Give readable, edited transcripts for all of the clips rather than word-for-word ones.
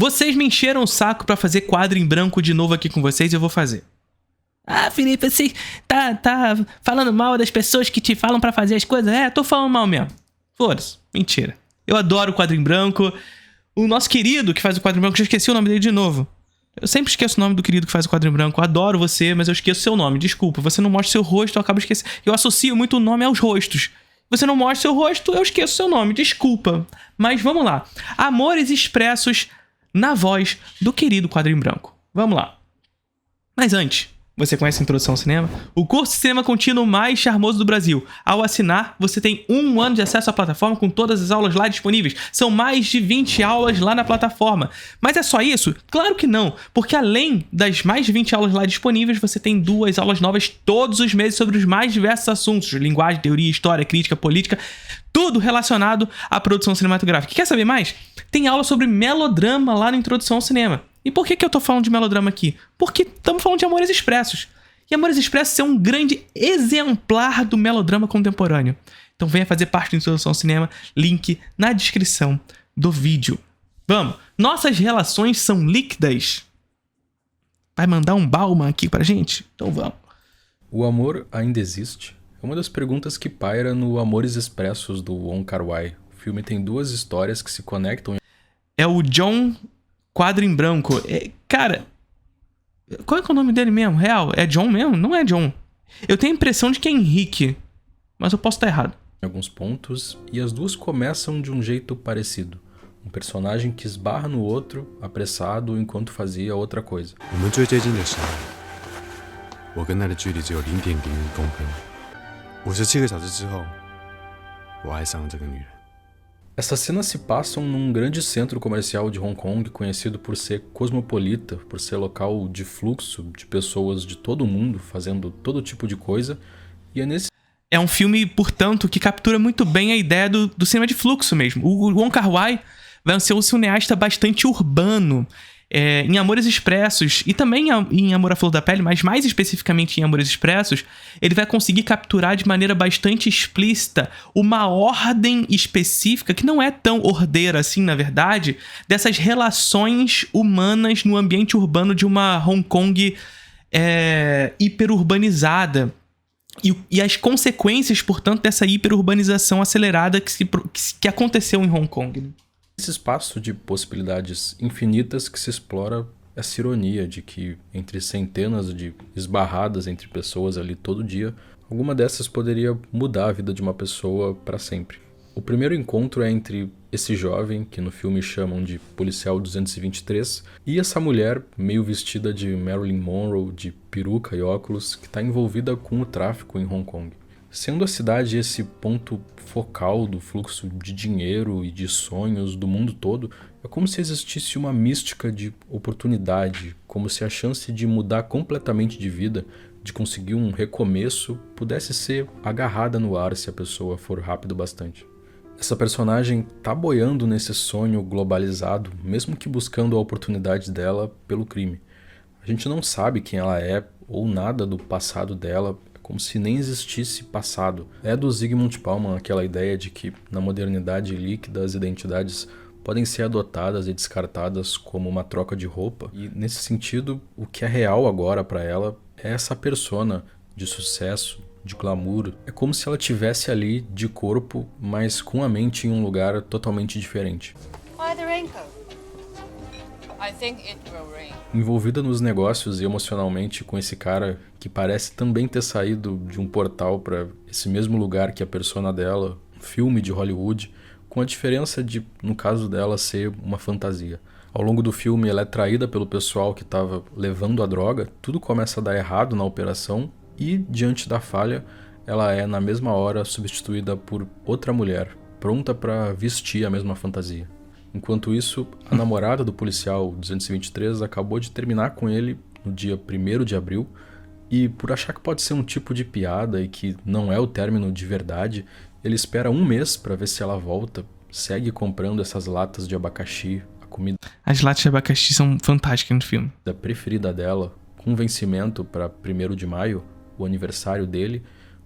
Vocês me encheram o saco pra fazer quadro em branco de novo aqui com vocês e eu vou fazer. Ah, Felipe, você tá falando mal das pessoas que te falam pra fazer as coisas? É, tô falando mal mesmo. Foda-se, mentira. Eu adoro o quadro em branco. O nosso querido que faz o quadro em branco, já esqueci o nome dele de novo. Eu sempre esqueço o nome do querido que faz o quadro em branco. Eu adoro você, mas eu esqueço seu nome. Desculpa, você não mostra seu rosto, eu acabo esquecendo. Eu associo muito o nome aos rostos. Você não mostra seu rosto, eu esqueço seu nome. Desculpa. Mas vamos lá. Amores expressos na voz do querido quadro em branco. Vamos lá. Mas antes, você conhece a Introdução ao Cinema? O curso de cinema contínuo mais charmoso do Brasil. Ao assinar, você tem 1 ano de acesso à plataforma com todas as aulas lá disponíveis. São mais de 20 aulas lá na plataforma. Mas é só isso? Claro que não, porque além das mais de 20 aulas lá disponíveis, você tem 2 aulas novas todos os meses sobre os mais diversos assuntos. Linguagem, teoria, história, crítica, política, tudo relacionado à produção cinematográfica. Quer saber mais? Tem aula sobre melodrama lá na Introdução ao Cinema. E por que eu tô falando de melodrama aqui? Porque estamos falando de Amores Expressos. E Amores Expressos é um grande exemplar do melodrama contemporâneo. Então venha fazer parte da Introdução ao Cinema, link na descrição do vídeo. Vamos! Nossas relações são líquidas. Vai mandar um Bauman aqui pra gente? Então vamos. O amor ainda existe? É uma das perguntas que paira no Amores Expressos do Wong Kar-wai. O filme tem 2 histórias que se conectam. É o John Quadro em Branco. Cara, qual é que é o nome dele mesmo? Real? É John mesmo? Não é John. Eu tenho a impressão de que é Henrique, mas eu posso estar errado. Em alguns pontos, e as 2 começam de um jeito parecido. Um personagem que esbarra no outro, apressado, enquanto fazia outra coisa. Essas cenas se passam num grande centro comercial de Hong Kong, conhecido por ser cosmopolita, por ser local de fluxo de pessoas de todo o mundo fazendo todo tipo de coisa. E é um filme, portanto, que captura muito bem a ideia do cinema de fluxo mesmo. O Wong Kar-wai vai ser um cineasta bastante urbano. Em Amores Expressos e também em Amor à Flor da Pele, mas mais especificamente em Amores Expressos, ele vai conseguir capturar de maneira bastante explícita uma ordem específica, que não é tão ordeira assim, na verdade, dessas relações humanas no ambiente urbano de uma Hong Kong hiperurbanizada. E as consequências, portanto, dessa hiperurbanização acelerada que aconteceu em Hong Kong, né? Esse espaço de possibilidades infinitas que se explora essa ironia de que entre centenas de esbarradas entre pessoas ali todo dia, alguma dessas poderia mudar a vida de uma pessoa para sempre. O primeiro encontro é entre esse jovem, que no filme chamam de Policial 223, e essa mulher meio vestida de Marilyn Monroe, de peruca e óculos, que está envolvida com o tráfico em Hong Kong. Sendo a cidade esse ponto focal do fluxo de dinheiro e de sonhos do mundo todo, é como se existisse uma mística de oportunidade, como se a chance de mudar completamente de vida, de conseguir um recomeço, pudesse ser agarrada no ar se a pessoa for rápido bastante. Essa personagem tá boiando nesse sonho globalizado, mesmo que buscando a oportunidade dela pelo crime. A gente não sabe quem ela é ou nada do passado dela, como se nem existisse passado. É do Zygmunt Bauman aquela ideia de que na modernidade líquida as identidades podem ser adotadas e descartadas como uma troca de roupa. E nesse sentido, o que é real agora para ela é essa persona de sucesso, de glamour. É como se ela tivesse ali de corpo, mas com a mente em um lugar totalmente diferente. Why the raincoat? I think it will rain. Envolvida nos negócios e emocionalmente com esse cara que parece também ter saído de um portal para esse mesmo lugar que a persona dela, um filme de Hollywood, com a diferença de, no caso dela, ser uma fantasia. Ao longo do filme ela é traída pelo pessoal que estava levando a droga, tudo começa a dar errado na operação e, diante da falha, ela é na mesma hora substituída por outra mulher, pronta para vestir a mesma fantasia. Enquanto isso, a namorada do policial 223 acabou de terminar com ele no dia 1º de abril e, por achar que pode ser um tipo de piada e que não é o término de verdade, ele espera 1 mês para ver se ela volta, segue comprando essas latas de abacaxi, a comida... As latas de abacaxi são fantásticas no filme. ...da preferida dela, com vencimento para 1º de maio, o aniversário dele,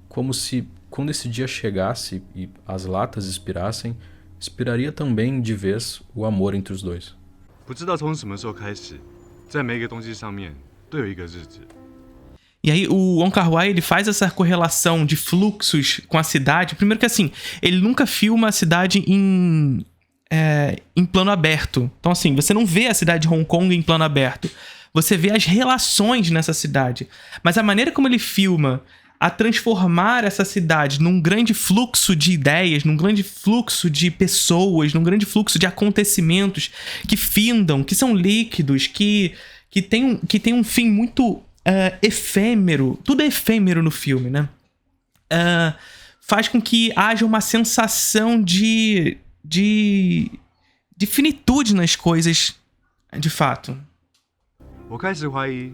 como se, quando esse dia chegasse e as latas expirassem, expiraria também de vez o amor entre os dois. 不知道从什么时候开始，在每一个东西上面都有一个日子。 E aí o Wong Kar-wai, ele faz essa correlação de fluxos com a cidade. Primeiro que assim, ele nunca filma a cidade em plano aberto. Então assim, você não vê a cidade de Hong Kong em plano aberto. Você vê as relações nessa cidade. Mas a maneira como ele filma a transformar essa cidade num grande fluxo de ideias, num grande fluxo de pessoas, num grande fluxo de acontecimentos que findam, que são líquidos, que tem um fim muito efêmero. Tudo é efêmero no filme, né? Faz com que haja uma sensação de finitude nas coisas, de fato. 我开始怀疑，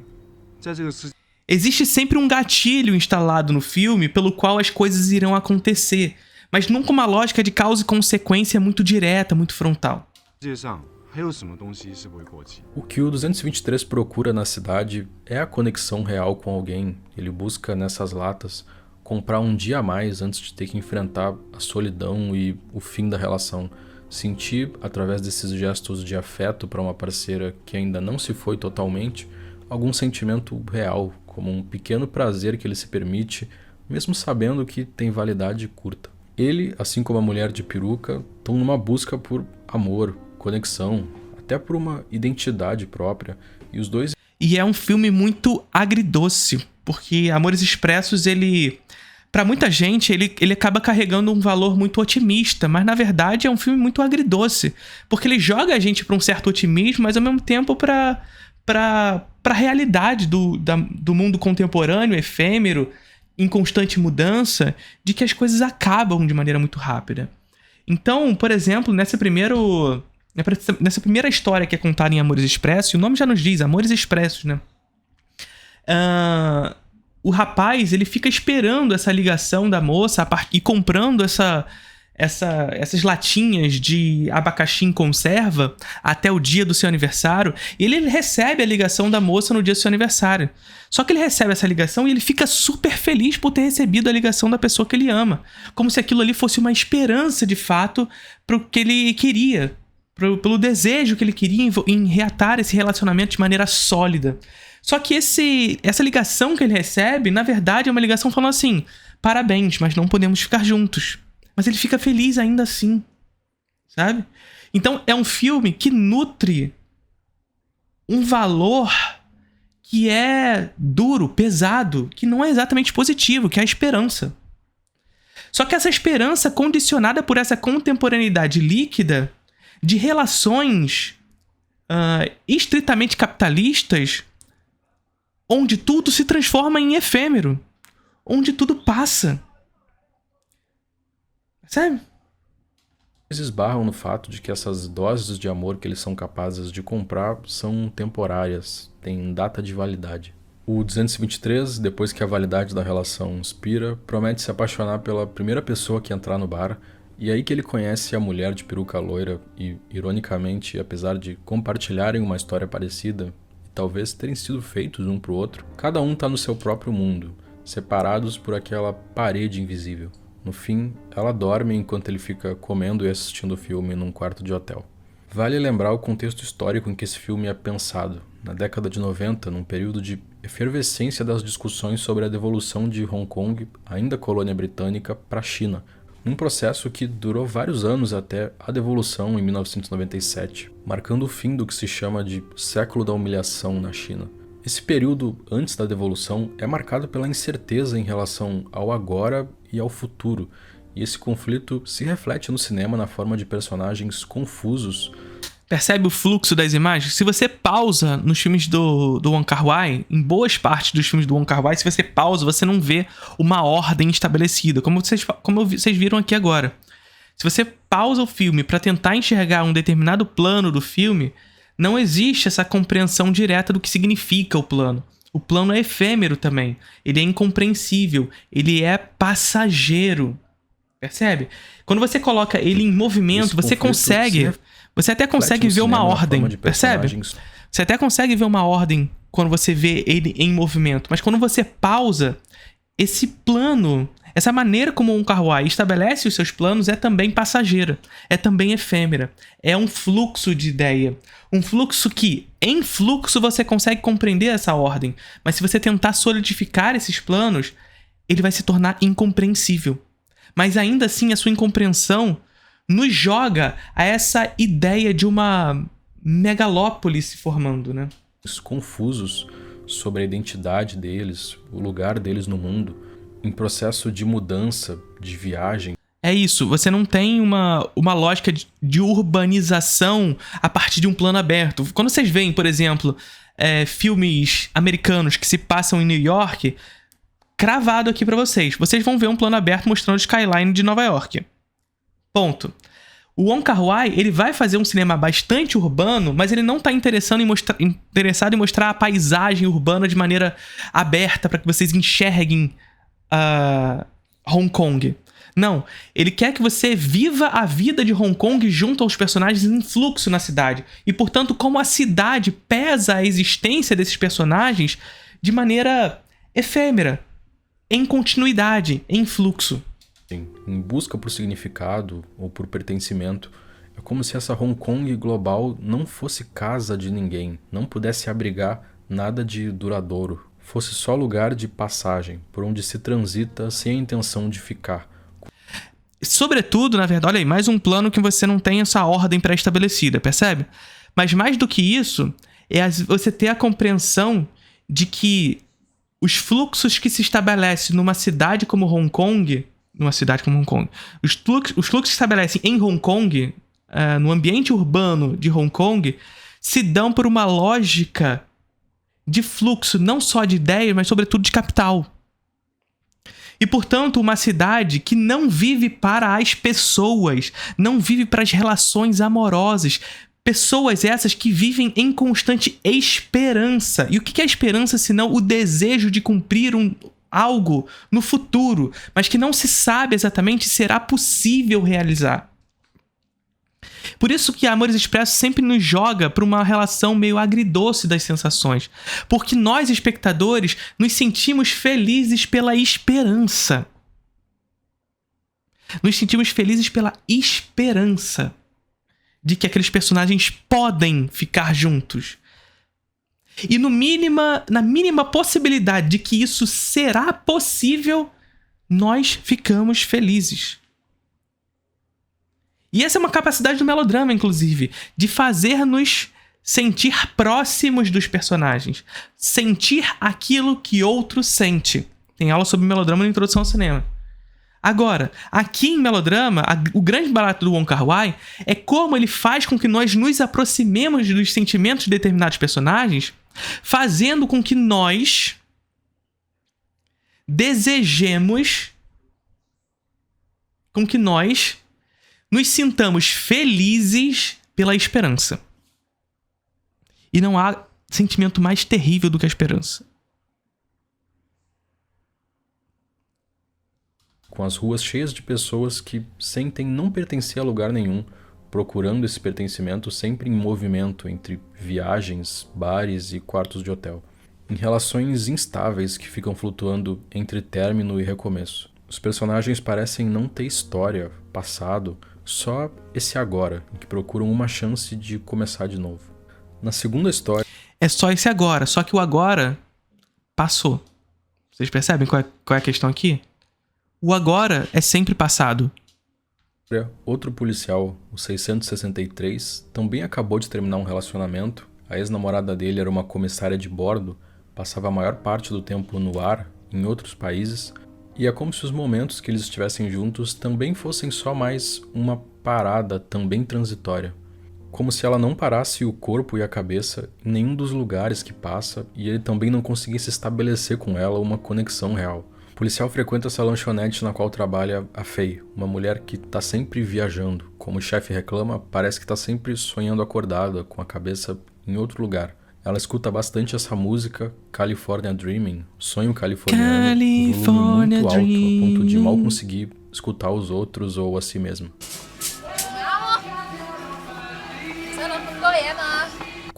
在这个世 Existe sempre um gatilho instalado no filme pelo qual as coisas irão acontecer, mas nunca uma lógica de causa e consequência muito direta, muito frontal. 界上还有什么东西是不会过期？ O que o 223 procura na cidade é a conexão real com alguém. Ele busca nessas latas comprar um dia a mais antes de ter que enfrentar a solidão e o fim da relação. Sentir, através desses gestos de afeto para uma parceira que ainda não se foi totalmente, algum sentimento real, como um pequeno prazer que ele se permite, mesmo sabendo que tem validade curta. Ele, assim como a mulher de peruca, estão numa busca por amor, conexão, até por uma identidade própria, e os dois... E é um filme muito agridoce, porque Amores Expressos, ele... Pra muita gente, ele acaba carregando um valor muito otimista, mas na verdade é um filme muito agridoce, porque ele joga a gente pra um certo otimismo, mas ao mesmo tempo pra realidade do mundo contemporâneo, efêmero, em constante mudança, de que as coisas acabam de maneira muito rápida. Então, por exemplo, nessa primeira história que é contada em Amores Expressos, o nome já nos diz, Amores Expressos, né? O rapaz, ele fica esperando essa ligação da moça e comprando essas latinhas de abacaxi em conserva até o dia do seu aniversário. E ele recebe a ligação da moça no dia do seu aniversário. Só que ele recebe essa ligação e ele fica super feliz por ter recebido a ligação da pessoa que ele ama. Como se aquilo ali fosse uma esperança, de fato, pro que ele queria. Pelo desejo que ele queria em reatar esse relacionamento de maneira sólida. Só que essa ligação que ele recebe, na verdade, é uma ligação falando assim: parabéns, mas não podemos ficar juntos. Mas ele fica feliz ainda assim, sabe? Então é um filme que nutre um valor que é duro, pesado, que não é exatamente positivo, que é a esperança. Só que essa esperança condicionada por essa contemporaneidade líquida de relações estritamente capitalistas, onde tudo se transforma em efêmero, onde tudo passa. Sabe? Eles esbarram no fato de que essas doses de amor que eles são capazes de comprar são temporárias, têm data de validade. O 223, depois que a validade da relação expira, promete se apaixonar pela primeira pessoa que entrar no bar, e é aí que ele conhece a mulher de peruca loira e, ironicamente, apesar de compartilharem uma história parecida, talvez terem sido feitos um pro outro, cada um tá no seu próprio mundo, separados por aquela parede invisível. No fim, ela dorme enquanto ele fica comendo e assistindo o filme num quarto de hotel. Vale lembrar o contexto histórico em que esse filme é pensado. Na década de 90, num período de efervescência das discussões sobre a devolução de Hong Kong, ainda colônia britânica, para a China, num processo que durou vários anos até a devolução em 1997, marcando o fim do que se chama de século da humilhação na China. Esse período antes da devolução é marcado pela incerteza em relação ao agora e ao futuro, e esse conflito se reflete no cinema na forma de personagens confusos. Percebe o fluxo das imagens? Se você pausa nos filmes do Wong Kar-wai, em boas partes dos filmes do Wong Kar-wai, se você pausa, você não vê uma ordem estabelecida, como vocês viram aqui agora. Se você pausa o filme para tentar enxergar um determinado plano do filme, não existe essa compreensão direta do que significa o plano. O plano é efêmero também, ele é incompreensível, ele é passageiro. Percebe? Quando você coloca ele em movimento, você consegue... Você até consegue ver uma ordem, percebe? Você até consegue ver uma ordem quando você vê ele em movimento. Mas quando você pausa, esse plano Essa maneira como um Kar-wai estabelece os seus planos é também passageira, é também efêmera, é um fluxo de ideia. Um fluxo que, em fluxo, você consegue compreender essa ordem, mas se você tentar solidificar esses planos, ele vai se tornar incompreensível. Mas ainda assim, a sua incompreensão nos joga a essa ideia de uma megalópole se formando, né? Confusos sobre a identidade deles, o lugar deles no mundo, em processo de mudança, de viagem. É isso, você não tem uma lógica de urbanização a partir de um plano aberto. Quando vocês veem, por exemplo, filmes americanos que se passam em New York, cravado aqui pra vocês vão ver um plano aberto mostrando o skyline de Nova York. Ponto. O Wong Kar-wai, ele vai fazer um cinema bastante urbano, mas ele não tá interessado em mostrar a paisagem urbana de maneira aberta para que vocês enxerguem Hong Kong. Não, ele quer que você viva a vida de Hong Kong junto aos personagens em fluxo na cidade. E, portanto, como a cidade pesa a existência desses personagens de maneira efêmera, em continuidade, em fluxo. Em busca por significado ou por pertencimento. É como se essa Hong Kong global não fosse casa de ninguém, não pudesse abrigar nada de duradouro. Fosse só lugar de passagem, por onde se transita sem a intenção de ficar. Sobretudo, na verdade, olha aí, mais um plano que você não tem essa ordem pré-estabelecida, percebe? Mas mais do que isso, é você ter a compreensão de que os fluxos que se estabelecem numa cidade como Hong Kong, os fluxos que se estabelecem em Hong Kong, no ambiente urbano de Hong Kong, se dão por uma lógica de fluxo, não só de ideias, mas sobretudo de capital. E, portanto, uma cidade que não vive para as pessoas, não vive para as relações amorosas. Pessoas essas que vivem em constante esperança. E o que é esperança senão o desejo de cumprir algo no futuro, mas que não se sabe exatamente se será possível realizar. Por isso que Amores Expressos sempre nos joga para uma relação meio agridoce das sensações. Porque nós, espectadores, nos sentimos felizes pela esperança. Nos sentimos felizes pela esperança de que aqueles personagens podem ficar juntos. E na mínima possibilidade de que isso será possível, nós ficamos felizes. E essa é uma capacidade do melodrama, inclusive, de fazer-nos sentir próximos dos personagens. Sentir aquilo que outro sente. Tem aula sobre melodrama na Introdução ao Cinema. Agora, aqui em melodrama, o grande barato do Wong Kar-wai é como ele faz com que nós nos aproximemos dos sentimentos de determinados personagens, fazendo com que nós desejemos, com que nós nos sintamos felizes pela esperança. E não há sentimento mais terrível do que a esperança. Com as ruas cheias de pessoas que sentem não pertencer a lugar nenhum, procurando esse pertencimento sempre em movimento entre viagens, bares e quartos de hotel. Em relações instáveis que ficam flutuando entre término e recomeço. Os personagens parecem não ter história, passado, só esse agora, em que procuram uma chance de começar de novo. Na segunda história... É só esse agora, só que o agora passou. Vocês percebem qual é a questão aqui? O agora é sempre passado. Outro policial, o 663, também acabou de terminar um relacionamento. A ex-namorada dele era uma comissária de bordo, passava a maior parte do tempo no ar, em outros países, e é como se os momentos que eles estivessem juntos também fossem só mais uma parada também transitória. Como se ela não parasse o corpo e a cabeça em nenhum dos lugares que passa e ele também não conseguisse estabelecer com ela uma conexão real. O policial frequenta essa lanchonete na qual trabalha a Faye, uma mulher que está sempre viajando. Como o chefe reclama, parece que está sempre sonhando acordada, com a cabeça em outro lugar. Ela escuta bastante essa música, California Dreaming, sonho californiano, um volume muito alto, a ponto de mal conseguir escutar os outros ou a si mesma.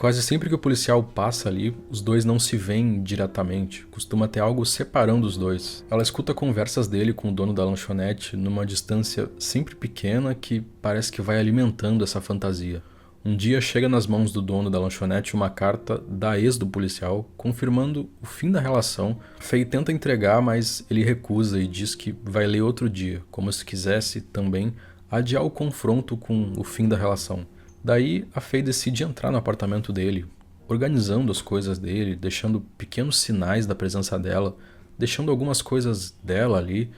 Quase sempre que o policial passa ali, os dois não se veem diretamente, costuma ter algo separando os dois. Ela escuta conversas dele com o dono da lanchonete numa distância sempre pequena que parece que vai alimentando essa fantasia. Um dia chega nas mãos do dono da lanchonete uma carta da ex do policial confirmando o fim da relação. Faye tenta entregar, mas ele recusa e diz que vai ler outro dia, como se quisesse também adiar o confronto com o fim da relação. Daí a Faye decide entrar no apartamento dele, organizando as coisas dele, deixando pequenos sinais da presença dela, deixando algumas coisas dela ali.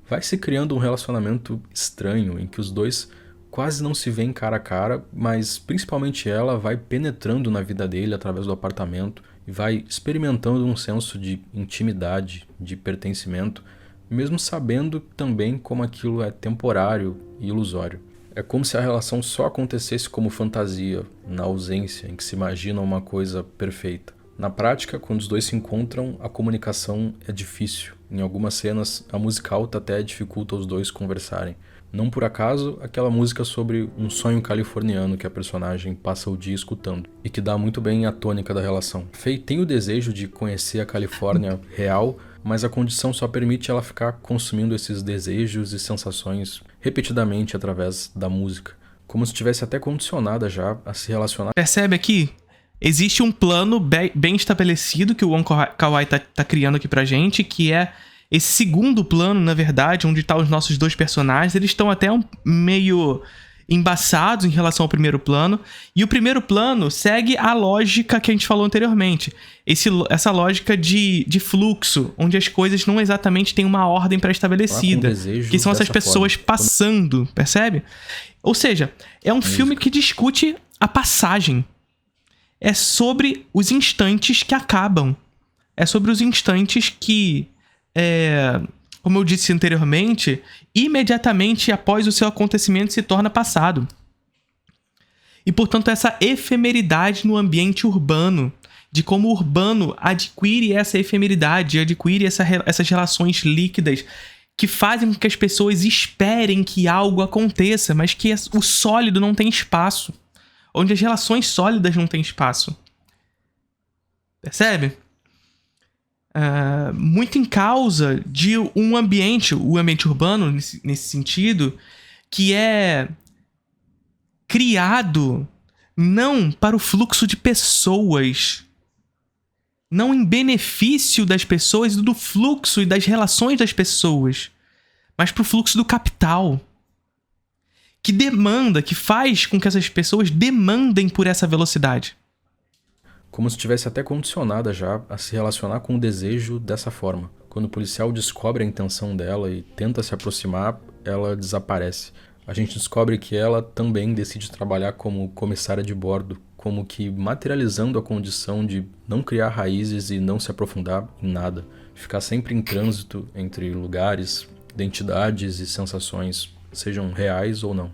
Vai se criando um relacionamento estranho em que os dois quase não se veem cara a cara, mas principalmente ela vai penetrando na vida dele através do apartamento e vai experimentando um senso de intimidade, de pertencimento, mesmo sabendo também como aquilo é temporário e ilusório. É como se a relação só acontecesse como fantasia, na ausência, em que se imagina uma coisa perfeita. Na prática, quando os dois se encontram, a comunicação é difícil. Em algumas cenas, a música alta até dificulta os dois conversarem. Não por acaso, aquela música sobre um sonho californiano que a personagem passa o dia escutando, e que dá muito bem a tônica da relação. Faye tem o desejo de conhecer a Califórnia real, mas a condição só permite ela ficar consumindo esses desejos e sensações repetidamente através da música, como se estivesse até condicionada já a se relacionar. Percebe aqui? Existe um plano bem estabelecido que o Wong Kar-wai tá criando aqui pra gente, que é esse segundo plano, na verdade, onde tá os nossos dois personagens. Eles estão até meio embaçados em relação ao primeiro plano, e o primeiro plano segue a lógica que a gente falou anteriormente, essa lógica de fluxo, onde as coisas não exatamente têm uma ordem pré-estabelecida, que são essas pessoas passando, percebe? Ou seja, é um filme que discute a passagem, é sobre os instantes que acabam, é sobre os instantes que, como eu disse anteriormente, imediatamente após o seu acontecimento se torna passado. E, portanto, essa efemeridade no ambiente urbano, de como o urbano adquire essa efemeridade, adquire essas relações líquidas que fazem com que as pessoas esperem que algo aconteça, mas que o sólido não tem espaço. Onde as relações sólidas não têm espaço. Percebe? Muito em causa de um ambiente, o ambiente urbano, nesse sentido, que é criado não para o fluxo de pessoas, não em benefício das pessoas, do fluxo e das relações das pessoas, mas para o fluxo do capital, que demanda, que faz com que essas pessoas demandem por essa velocidade. Como se estivesse até condicionada já a se relacionar com o desejo dessa forma. Quando o policial descobre a intenção dela e tenta se aproximar, ela desaparece. A gente descobre que ela também decide trabalhar como comissária de bordo, como que materializando a condição de não criar raízes e não se aprofundar em nada. Ficar sempre em trânsito entre lugares, identidades e sensações, sejam reais ou não.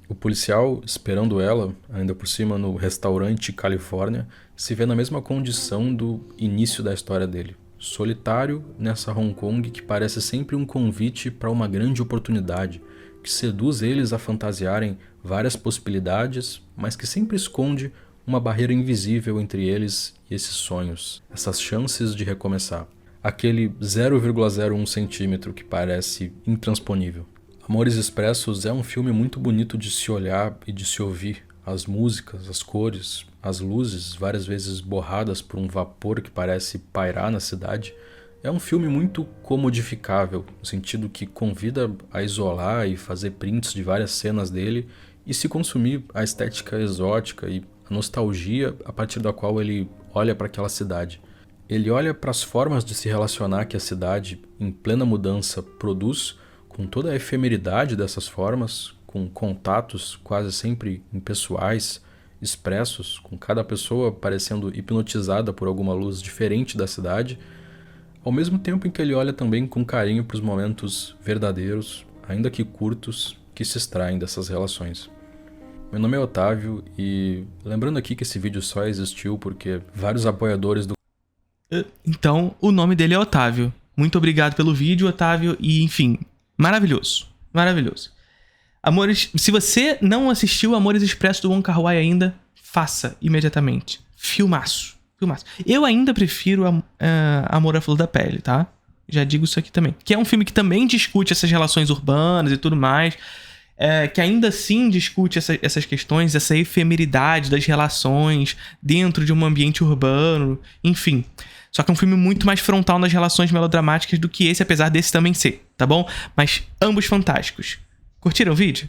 O policial, esperando ela, ainda por cima no restaurante Califórnia, se vê na mesma condição do início da história dele. Solitário nessa Hong Kong que parece sempre um convite para uma grande oportunidade, que seduz eles a fantasiarem várias possibilidades, mas que sempre esconde uma barreira invisível entre eles e esses sonhos, essas chances de recomeçar. Aquele 0,01 centímetro que parece intransponível. Amores Expressos é um filme muito bonito de se olhar e de se ouvir. As músicas, as cores, as luzes, várias vezes borradas por um vapor que parece pairar na cidade. É um filme muito comodificável, no sentido que convida a isolar e fazer prints de várias cenas dele e se consumir a estética exótica e a nostalgia a partir da qual ele olha para aquela cidade. Ele olha para as formas de se relacionar que a cidade, em plena mudança, produz, com toda a efemeridade dessas formas, com contatos quase sempre impessoais, expressos, com cada pessoa parecendo hipnotizada por alguma luz diferente da cidade, ao mesmo tempo em que ele olha também com carinho para os momentos verdadeiros, ainda que curtos, que se extraem dessas relações. Meu nome é Otávio e lembrando aqui que esse vídeo só existiu porque vários apoiadores do... Então, o nome dele é Otávio. Muito obrigado pelo vídeo, Otávio, e enfim, maravilhoso, maravilhoso. Amores, se você não assistiu Amores Expressos do Wong Kar-wai ainda, faça imediatamente. Filmaço. Eu ainda prefiro Amor à Flor da Pele, tá? Já digo isso aqui também. Que é um filme que também discute essas relações urbanas e tudo mais. Que ainda assim discute essas questões, essa efemeridade das relações dentro de um ambiente urbano, enfim. Só que é um filme muito mais frontal nas relações melodramáticas do que esse, apesar desse também ser, tá bom? Mas ambos fantásticos. Curtiram o vídeo?